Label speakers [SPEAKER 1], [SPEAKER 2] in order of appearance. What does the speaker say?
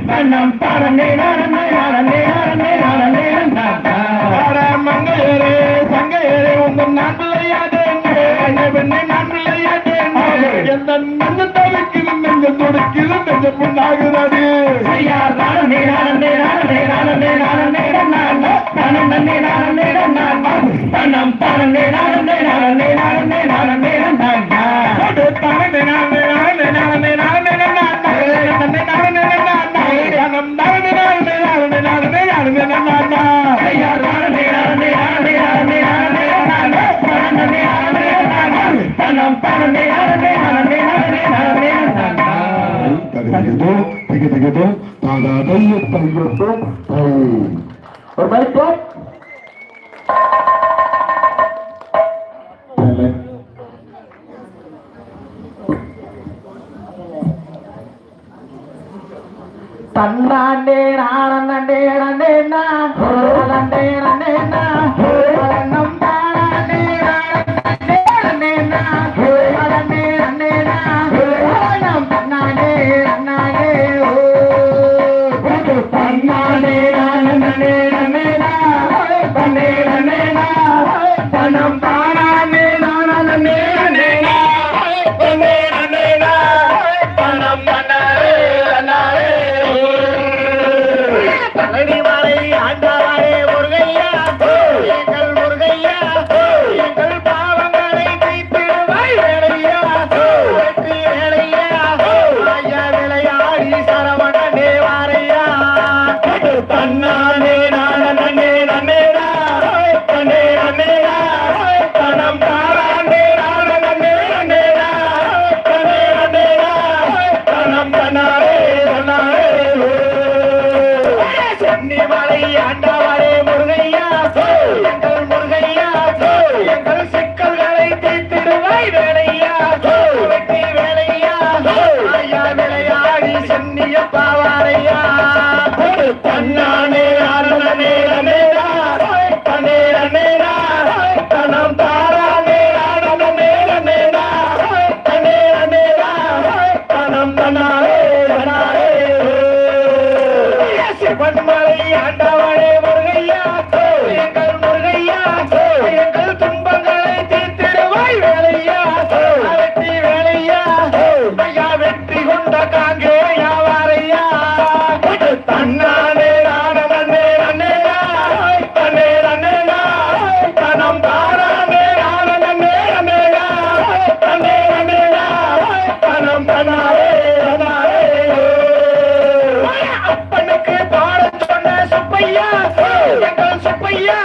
[SPEAKER 1] தன்னம் தானே நானே நானே நானே நானே மங்கையரே சங்கையரே உங்கள் நான் பிள்ளையாதே பெண்ணை நான் பிள்ளையாதே எந்த நெஞ்ச தவிக்கிலும் நெஞ்ச துடிக்கிலும் நெஞ்ச புண்ணாகிறது நானே நானே நானே நானே நானே நானே நானே தன்னம் தானே நானே நானே நானே நானே தானே நானே நானே நானே
[SPEAKER 2] ஒரு மணிக்கு தன்னாண்டே நானே நே நானே நம் தானே நானே நம் நானே நானே தன்னாண்டே நானே தனம் தானே நானே பழனிமலை ஆண்டாரே முருகையா எங்கள் முருகையா எங்கள் பாவங்களை கைத்திடுவாய் வேலையா வெற்றி வேலையா ஐயா விளையாடி சரவண தேவாரையா தன்னானே நானே நன்னே நன்னே தனம் தாரானே நானே நன்னே நன்னே தனம் தன்னாரே சென்னிமலை ஆண்டவரே முருகையா எங்கள் முருகையா எங்கள் சிக்கல்களை தீர்த்திடுவாய் வேலையா வெற்றி வேலையா ஐயா விளையாடி சென்னிய பாவாரையா தன்னானே நானே தனம் தாரானே நானே தனம் தன்னாரே சிவன்மலை ஆண்டவரே முருகையா எங்கள் முருகையா எங்கள் துன்பங்களை தீர்த்திடுவாய் வேலையா வெற்றி வேலையா ஐயா வெற்றி கொண்ட காங்கே யாவாரையா தன்னானே நானே தனம் தாரானே நானே தனம் தனாரே அப்பனுக்கு பாட சொன்ன சுப்பையா எங்கள் சுப்பையா